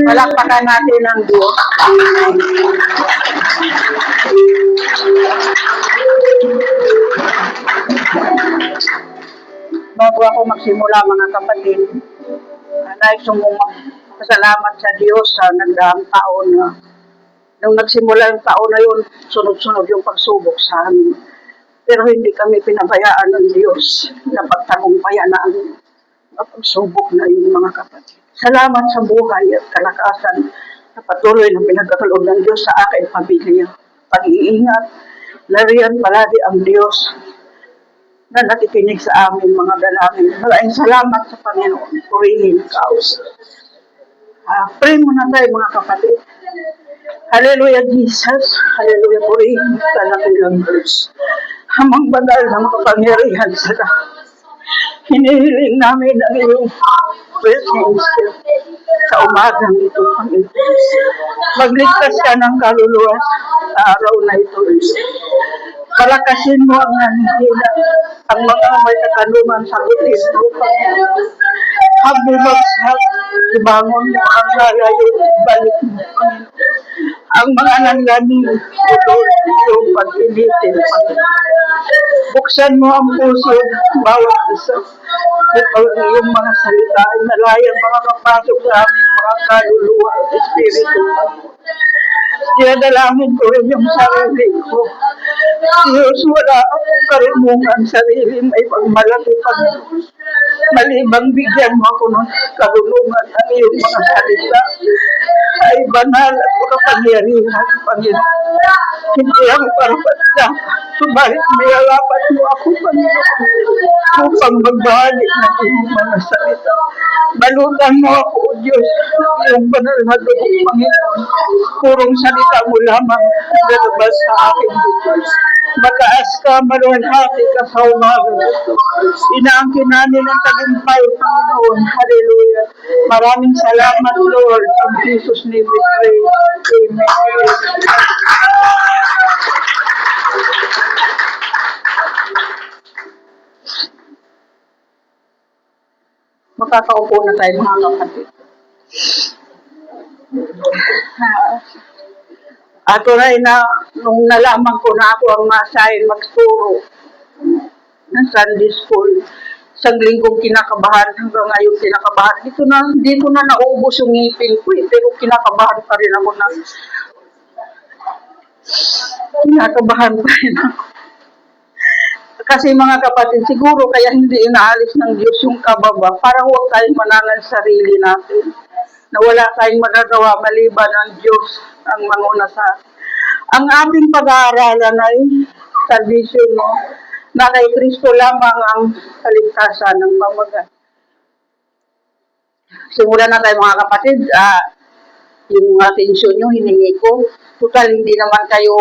Palakpakan natin ang Diyos. Bago ako magsimula, mga kapatid, nais kong magpasalamat sa Diyos sa nagdaang taon na nung nagsimula yung taon na yun, sunod-sunod yung pagsubok sa amin. Pero hindi kami pinabayaan ng Diyos na pagtagumpayan namin ang pagsubok na yun, mga kapatid. Salamat sa buhay at kalakasan na patuloy na pinagkakalob ng Diyos sa aking pamilya. Pag-iingat, nariyan palagi ang Diyos na nakikinig sa amin mga dalangin. Maraming salamat sa Panginoon. Purihin ka. Pray muna tayo, mga kapatid. Hallelujah, Jesus. Hallelujah, purihin ka na kailang Diyos. Hamang banal ng kapangyarihan sa lahat. Hinihiling namin ang iyong presence sa umagang ito, Panginoon. Magligtas ka ng kaluluwa sa araw na ito. Palakasin mo ang nanihina, ang mga may katanungan sa butis mo, Panginoon. Hagbumagsak, ibangon mo ang lalayo, balik mo, Panginoon. Ang mga nanlaning putol, iyong pag-initin, Panginoon. Buksan mo ang puso, bawat isa. At ang iyong mga salita ay malayang mga kapasok sa aming mga kaluluwa at espiritu, Panginoon. Dinadalangin ko rin yung sarili ko. Diyos, wala akong karimungan sarili, may pagmalaki, Panginoon. Malibang bigyan mo ako ng karunungan ng iyong mga salita ay banal at makapangyarihan, Panginoon. Hindi ako karapat-dapat, subalit may alapat mo ako, Panginoon, upang magbahagi ng iyong mga salita. Balutan mo ako, O Diyos, iyong banal na loob, Panginoon. Purong salita mo lamang lalabas sa aking bukas. Mataas ka, maluwalhati ka sa umaga ito. Inaangkin namin ang tagumpay, Panginoon. Hallelujah. Maraming salamat, Lord. In Jesus' name we pray. Amen. Makakaupo na tayo, mga kapatid. Ako rin na, nung nalaman ko na ako ang masahin magturo ng Sunday School, isang linggong kinakabahan, hanggang ngayon kinakabahan. Hindi ko na naubos yung ngipin ko, pero kinakabahan pa rin ako kinakabahan pa rin ako. Kasi mga kapatid, siguro kaya hindi inaalis ng Diyos yung kababa para huwag tayong manangan sarili natin. Na wala tayong magagawa maliban ang Diyos ang manguna sa atin. Ang ating pag-aaralan ay salvation mo, na kay Kristo lamang ang kaligtasan ng pamagat. Simulan na tayo, mga kapatid. Yung atensyon nyo, hiningi ko. Total, hindi naman kayo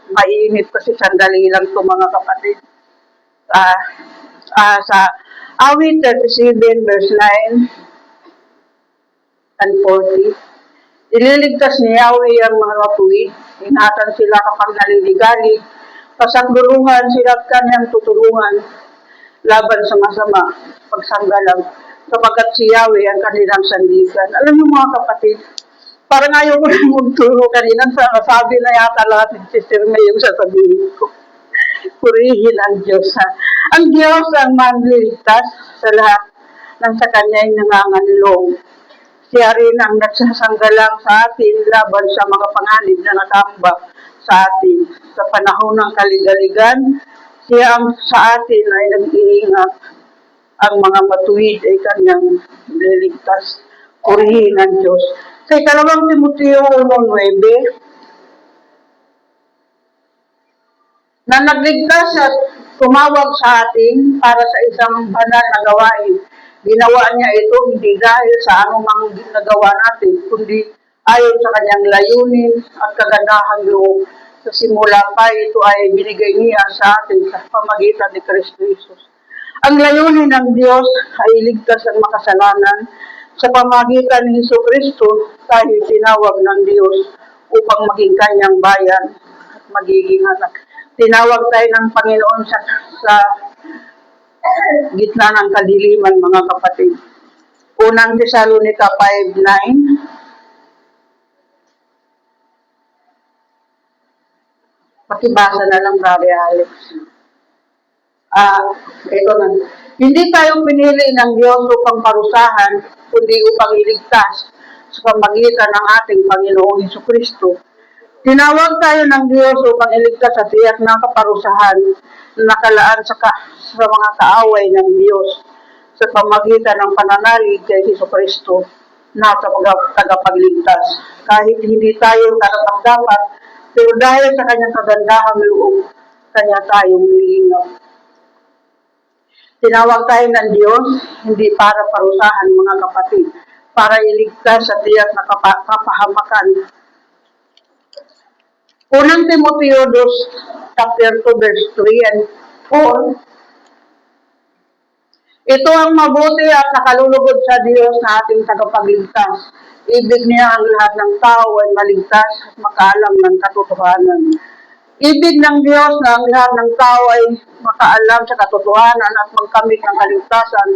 mainit kasi sandali lang ito, mga kapatid. Sa awit 37 verse 9 and 40, ililigtas ni Yahweh ang mga matuwid, ingatan sila kapag naliligalig, pasagduruhan sila at kanyang tutulungan laban sa masama, pagsanggalang, sapagkat si Yahweh ang kanilang sandigan. Alam niyo, mga kapatid, parang ayaw ko lang magturo kanina, sabi na yata lahat ni Sister May yung sasabihin ko. Purihin ang Diyos. Ang Diyos ang manliligtas sa lahat ng sa kanya'y nanganganlong. Siya rin ang nagsasanggalang sa atin laban sa mga panganib na nakamba sa atin. Sa panahon ng kaligaligan, siya ang sa atin ay nag-iingat. Ang mga matuwid ay kanyang liligtas. Purihin ang Diyos. Sa 2 Timoteo 1:9, na nagligtas at tumawag sa atin para sa isang banal na gawain. Ginawa niya ito hindi dahil sa anumang ginagawa natin, kundi ayon sa kanyang layunin at kagandahang loob. Sa simula pa, ito ay binigay niya sa atin sa pamagitan ni Kristo Jesus. Ang layunin ng Diyos ay iligtas ang makasalanan. Sa pamagitan ni Hesus Kristo, tayo tinawag ng Diyos upang maging kanyang bayan at magiging anak. Tinawag tayo ng Panginoon sa gitna ng kadiliman, mga kapatid, Unang Tesalonica 5:9. Pakibasa na lang, Brother Alex. Ito na. Hindi tayo pinili ng Diyos upang parusahan, kundi upang iligtas sa pamagitan ng ating Panginoong Hesukristo. Tinawag tayo ng Diyos upang iligtas sa tiyak na kaparusahan na nakalaan sa mga kaaway ng Diyos sa pamagitan ng pananalig kay Hesukristo na tagapagligtas. Kahit hindi tayo karapat-dapat, pero dahil sa kanyang kagandahang loob, kanya tayong nilinaw. Tinawag tayo ng Diyos, hindi para parusahan, mga kapatid, para iligtas sa tiyak na kapahamakan. Unang Timoteo 2, chapter 2, verse 3 and 4. Ito ang mabuti at nakalulugod sa Diyos na ating tagapagligtas. Ibig niya ang lahat ng tao ay maligtas at makaalam ng katotohanan. Ibig ng Diyos na ang lahat ng tao ay makaalam sa katotohanan at magkamit ng kaligtasan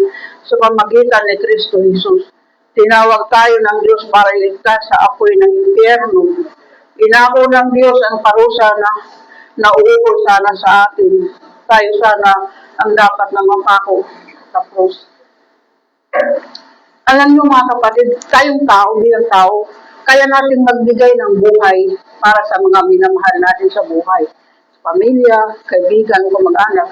sa pamagitan ni Kristo Jesus. Tinawag tayo ng Diyos para iligtas sa apoy ng impyerno. Inako ng Diyos ang parusa na nauukol sana sa atin. Tayo sana ang dapat na mapako. Tapos, alam niyo mga kapatid, tayong tao, bilang tao, kaya natin magbigay ng buhay para sa mga minamahal natin sa buhay. Sa pamilya, kaibigan, kamag-anak.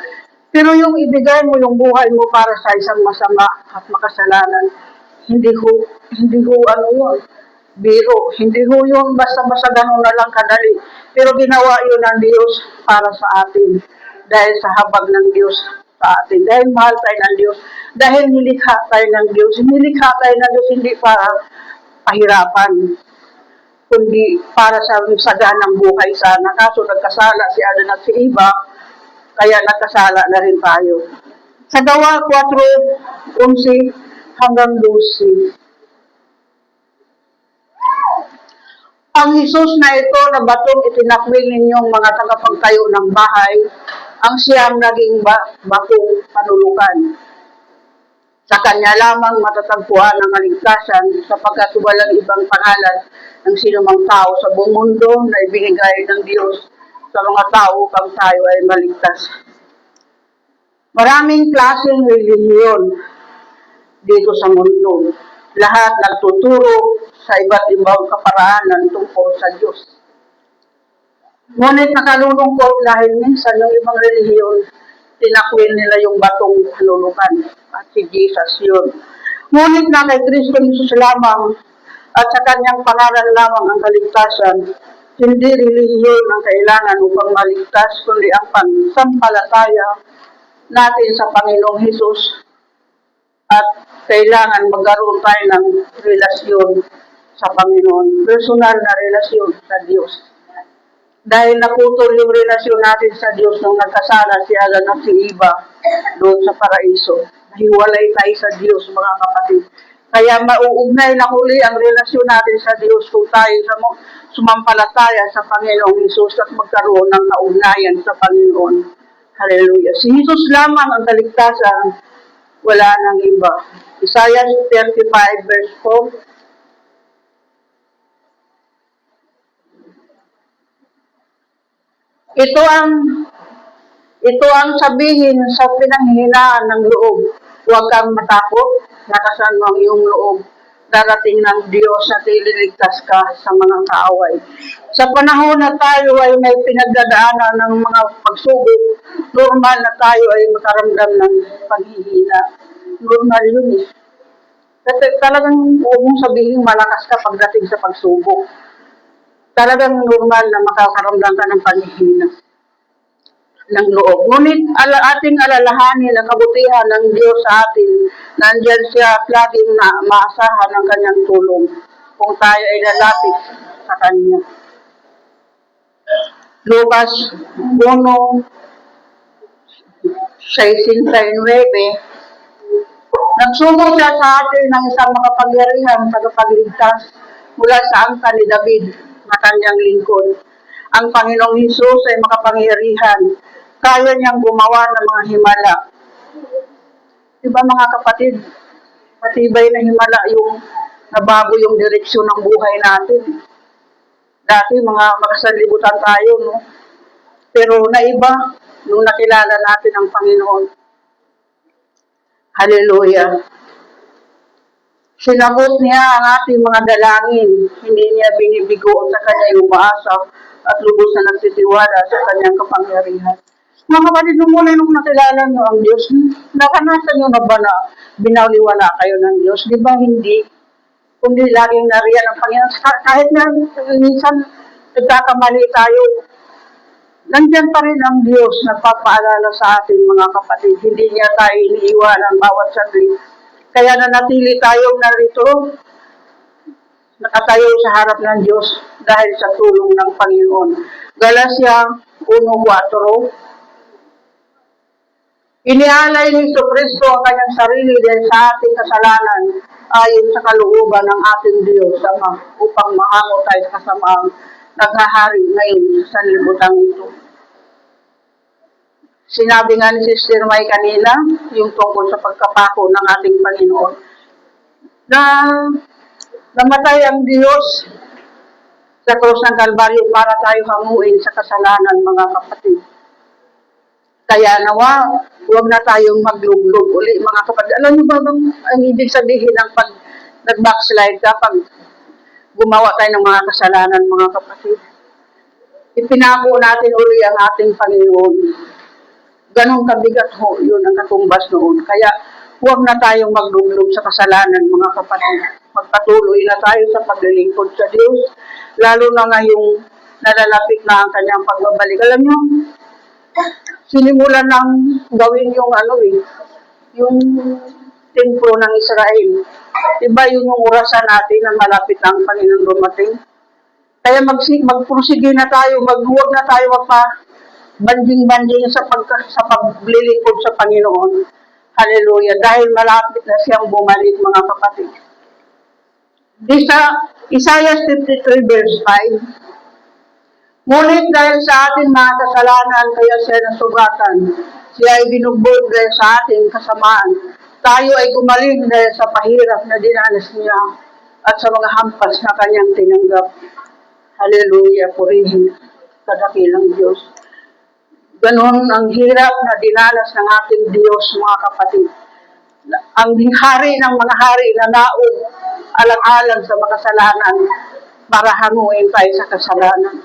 Pero yung ibigay mo yung buhay mo para sa isang masama at makasalanan, hindi ho ano yun, biro. Hindi ho yun basta-basta ganun na lang kadali. Pero ginawa yun ng Diyos para sa atin. Dahil sa habag ng Diyos sa atin. Dahil mahal tayo ng Diyos. Dahil nilikha tayo ng Diyos. Nilikha tayo ng Diyos hindi para pahirapan, kundi para sa saganang buhay sana. Kaso nagkasala si Adan at si Eva, kaya nagkasala na rin tayo. Sa Gawa 4:11 hanggang 12. Ang Hesus na ito na batong itinakwil ninyong mga tagapagtayo ng bahay, ang siyang naging batong panulukan. Sa kanya lamang matatagpuan ang kaligtasan sapagkat walang ibang pangalan ng sinumang tao sa buong mundo na ibinigay ng Diyos sa mga tao upang tayo ay maligtas. Maraming klaseng relihiyon dito sa mundo. Lahat nagtuturo sa iba't ibang kaparaanan tungkol sa Diyos. Ngunit nakalulungkot dahil minsan yung ibang relihiyon, tinakwil nila yung batong panulukan at si Jesus yun. Ngunit na kay Kristo Jesus lamang at sa kanyang pangalan lamang ang kaligtasan, hindi relihiyon ang kailangan upang maligtas, kundi ang pansampalataya natin sa Panginoong Hesus at kailangan magkaroon tayo ng relasyon sa Panginoon, personal na relasyon sa Diyos. Dahil naputol yung relasyon natin sa Diyos nung nagkasala si Adan at si Eva doon sa paraiso. Hiwalay tayo sa Diyos, mga kapatid. Kaya mauugnay na huli ang relasyon natin sa Diyos kung tayo sumampalataya sa Panginoong Hesus at magkaroon ng kaugnayan sa Panginoon. Hallelujah. Si Hesus lamang ang kaligtasan, wala nang iba. Isaiah 35 verse 4. Ito ang sabihin sa pinanghihinaan ng loob. Huwag kang matakot, lakasan mo ang iyong loob. Darating ng Diyos at ililigtas ka sa mga kaaway. Sa panahon na tayo ay may pinagdadaanan ng mga pagsubok, normal na tayo ay makaramdam ng paghihina. Normal yun eh. Kasi talagang huwag mong sabihin malakas ka pagdating sa pagsubok. Talagang normal na makakaramdam ka ng paghihina ng loob. Ngunit ating alalahanin ang kabutihan ng Diyos sa atin. Nandiyan siya at laging maasahan ng kanyang tulong kung tayo ay lalapit sa kanya. Lucas 1:69. Nagsugo siya sa atin ng isang makapangyarihan tagapagligtas mula sa angkan ni David na kanyang lingkod. Ang Panginoong Hesus ay makapangyarihan. Kaya niyang gumawa ng mga himala. Diba mga kapatid? Matibay na himala yung nabago yung direksyon ng buhay natin. Dati mga makasanlibutan tayo, no? Pero naiba nung nakilala natin ang Panginoon. Hallelujah. Sinagot niya ang ating mga dalangin. Hindi niya binibigo sa kanya yung umaasa at lubos na nagsisiwala sa kanyang kapangyarihan. Mga kapatid, muli nung nakilala niyo ang Diyos, nakanasan niyo na ba na binawliwala kayo ng Diyos? Di ba hindi? Kundi laging nariyan ang Panginoon. Kahit na minsan nagkakamali tayo, nandyan pa rin ang Diyos nagpapaalala sa atin, mga kapatid. Hindi niya tayo iniiwanan bawat saglit. Kaya nanatili tayong narito, nakatayo sa harap ng Diyos dahil sa tulong ng Panginoon. Galatia 1:4. Inialay ni Jesucristo ang kanyang sarili dahil sa ating kasalanan ayon sa kalooban ng ating Diyos Ama upang mahango tayo sa kasamaang naghahari ngayon sa sanlibutan ito. Sinabi nga ni Sister May kanina, yung tungkol sa pagkapako ng ating Panginoon, na namatay ang Diyos sa krus ng Kalbaryo para tayo hanguin sa kasalanan, mga kapatid. Kaya nawa, huwag na tayong magluglog uli, mga kapatid. Alam niyo ba bang ang ibig sabihin ng pag nag-backslide ka pag gumawa tayo ng mga kasalanan, mga kapatid? Ipinako natin uli ang ating Panginoon. Ganong kabigat ho, yun ang katumbas noon. Kaya huwag na tayong magluglog sa kasalanan, mga kapatid. Magpatuloy na tayo sa paglilingkod sa Diyos, lalo na ngayong nalalapit na ang kanyang pagbabalik. Alam niyo, sinimulan ng gawin yung yung templo ng Israel. Diba yun yung orasan natin na malapit na ang Panginoon dumating? Kaya magpursige na tayo, huwag na tayo banding-banding sa paglilingkod sa Panginoon. Hallelujah. Dahil malapit na siyang bumalik, mga kapatid. Di sa Isaiah 53 verse 5, ngunit dahil sa ating mga kasalanan, kaya siya nasugatan. Siya ay binugbog dahil sa ating kasamaan. Tayo ay gumaling dahil sa pahirap na dinanas niya at sa mga hampas na kanyang tinanggap. Hallelujah. Purihin kadakilang Diyos. Ganon ang hirap na dinanas ng ating Diyos, mga kapatid. Ang hari ng mga hari na naog alang-alang sa makasalanan para hanguin tayo sa kasalanan.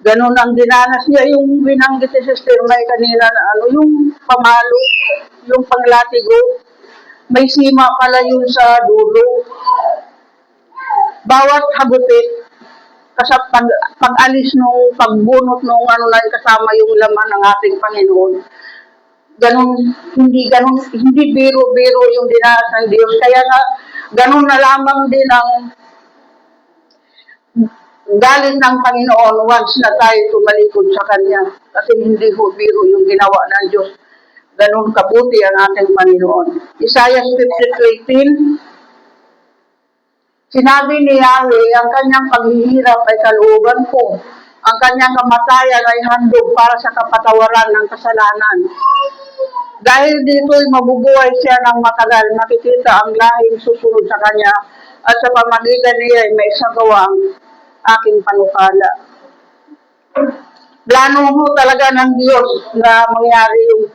Ganon ang dinanas niya, yung binanggit ni Sister May kanina na yung pamalo, yung panglatigo, may sima pala yun sa dulo. Bawat hagutit, kasi pag-alis nung pagbunot nung kasama yung laman ng ating Panginoon. Hindi biro-biro yung dinanas ng Diyos. Kaya nga, ganon na lamang din ang galit ng Panginoon once na tayo tumalikod sa Kanya. Kasi hindi ho biro yung ginawa ng Diyos. Ganon kabuti ang ating Panginoon. Isaiah 52:18, sinabi ni Yahweh, ang kanyang paghihirap ay kalooban ko. Ang kanyang kamatayan ay handog para sa kapatawaran ng kasalanan. Dahil dito'y mabubuhay siya ng matagal, makikita ang lahing susunod sa kanya at sa pamagitan niya ay may sagawa ang aking panukala. Plano ho talaga ng Diyos na mangyari yung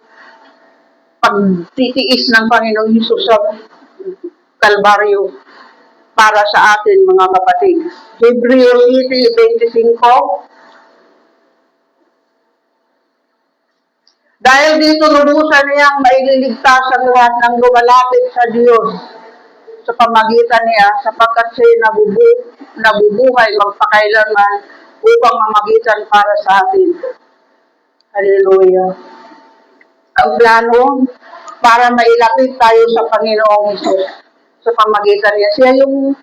pagtitiis ng Panginoong Hesus sa Kalbaryo para sa atin, mga kapatid. Hebrews 8:25. Dahil dito lubusan niyang maililigtas ang lahat ng lumalapit sa Diyos sa pamagitan niya, sapagkat siya'y nabubuhay magpakailanman upang mamagitan para sa atin. Hallelujah. Ang plano para mailapit tayo sa Panginoong Hesus sa pamagitan niya. Siya yung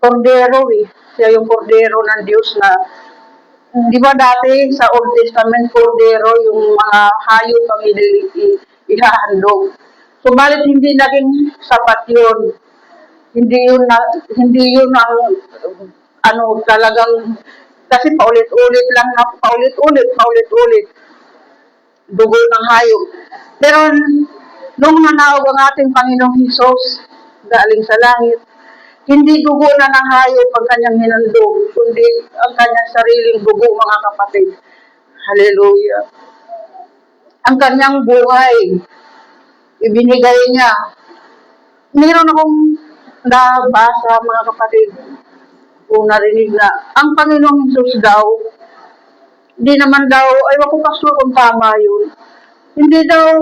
kordero Siya yung kordero ng Diyos na, di ba dati sa Old Testament, kordero yung mga hayop ang ihahandog. Subalit hindi naging sapat yun. Hindi yun ang talagang, kasi paulit-ulit. Dugo ng hayop. Pero Nung nanawag ang ating Panginoong Hesus, galing sa langit, hindi dugo na ng hayop ang kanyang hinandog, kundi ang kanyang sariling dugo, mga kapatid. Hallelujah. Ang kanyang buhay, ibinigay niya. Meron akong nabasa, mga kapatid, kung narinig na, ang Panginoong Hesus daw, hindi naman daw, ayaw ko pastor kung tama yun. Hindi daw,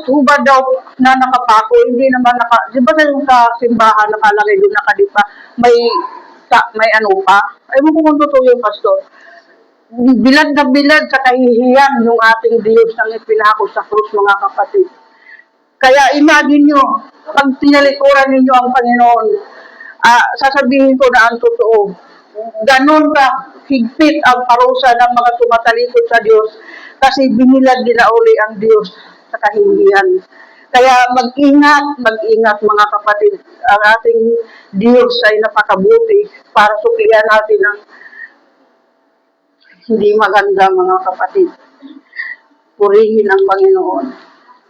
hubad daw na nakapako, hindi naman di ba sa simbahan nakalagay doon nakadipa, may ano pa? Ayaw ko kung totoo yung pastor. Bilad na bilad sa kahihiyan yung ating Diyos ang ipinako sa krus, mga kapatid. Kaya imagine nyo, pag tinalikuran ninyo ang Panginoon, sasabihin ko na ang totoo. Ganon ka higpit ang parusa ng mga tumatalikod sa Diyos kasi binilad nila uli ang Diyos sa kahihiyan. Kaya mag-ingat mga kapatid. Ang ating Diyos ay napakabuti para suklian natin ang hindi maganda, mga kapatid. Purihin ang Panginoon.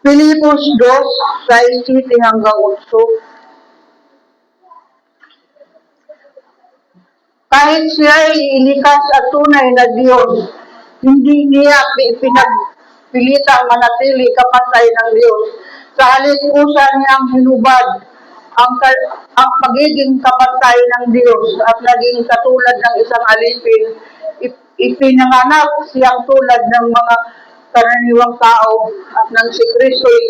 Pilipos 2, 6 hanggang 8. Kahit siya ay ilikas at tunay na Diyos, hindi niya pinagpilitang manatili kapantay ng Diyos. Sa halip kusa niyang hinubad ang pagiging kapantay ng Diyos at naging katulad ng isang alipin. Ipinanganak siyang tulad ng mga karaniwang tao at nang si Kristo'y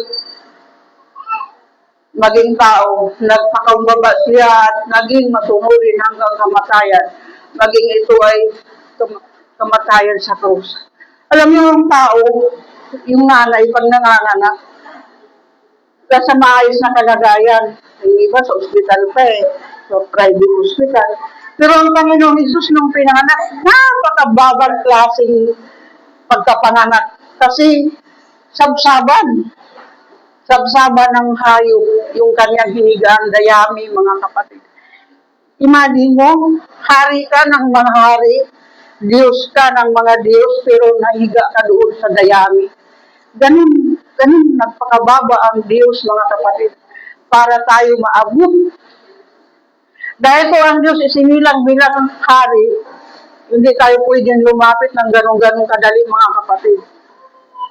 maging tao, nagpakumbaba siya at naging masunurin hanggang kamatayan. Maging ito ay kamatayan sa krus. Alam niyo yung tao, yung nanay, pag nanganganak, sa maayos na kalagayan, yung iba sa ospital pa sa private hospital. Pero ang Panginoong Hesus nung pinanganak, napakababang klaseng pagkapanganak. Kasi sabsaban ng hayop, yung kanyang hinigaan, dayami, mga kapatid. Imagine mo, hari ka ng mga hari, Diyos ka ng mga Diyos, pero nahiga ka doon sa dayami. Ganun nagpakababa ang Diyos, mga kapatid, para tayo maabot. Dahil po ang Diyos isinilang bilang hari, hindi tayo pwedeng lumapit ng ganun-ganun kadali, mga kapatid.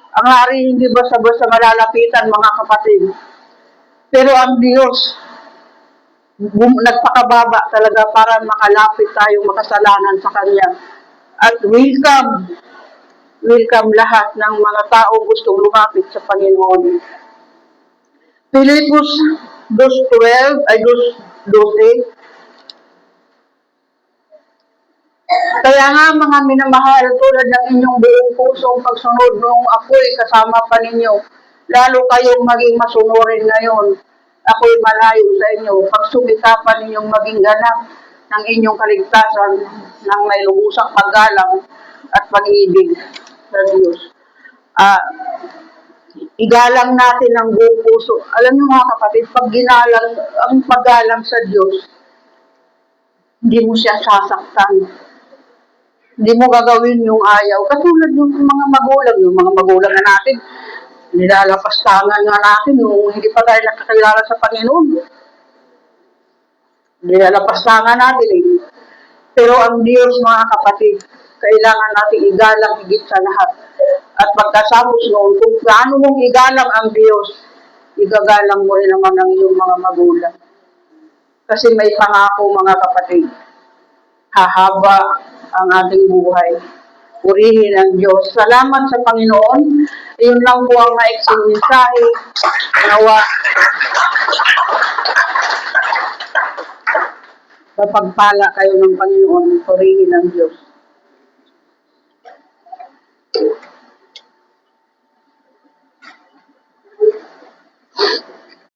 Ang hari hindi basta-basta malalapitan, mga kapatid. Pero ang Diyos, nagpakababa talaga para makalapit tayo makasalanan sa Kanya. At welcome lahat ng mga taong gustong lumapit sa Panginoon. Pilipos 2:12. Kaya nga, mga minamahal, tulad ng inyong buong pusong pagsunod noong ako'y kasama pa ninyo, lalo kayong maging masunurin ngayon. Ako'y malayo sa inyo. Pagsumikapan ninyong maging ganap ng inyong kaligtasan ng may lubusang paggalang at pag-ibig sa Diyos. Igalang natin ang buong puso. Alam niyo, mga kapatid, ang paggalang sa Diyos, hindi mo siya sasaktan. Hindi mo gagawin yung ayaw. Katulad yung mga magulang na natin, nilalapastangan nga natin nung hindi pa tayo nakakilala sa Panginoon. Nilalapastangan natin Pero ang Diyos, mga kapatid, kailangan natin igalang higit sa lahat. At pagkasapos noon, kung gaano mong igalang ang Diyos, igagalang mo rin naman ang iyong mga magulang. Kasi may pangako, mga kapatid, hahaba ang ating buhay. Purihin ang Diyos. Salamat sa Panginoon. Iyon lang po ang maiksing mensahe. Nawa, kapagpala kayo ng Panginoon. Purihin ang Diyos.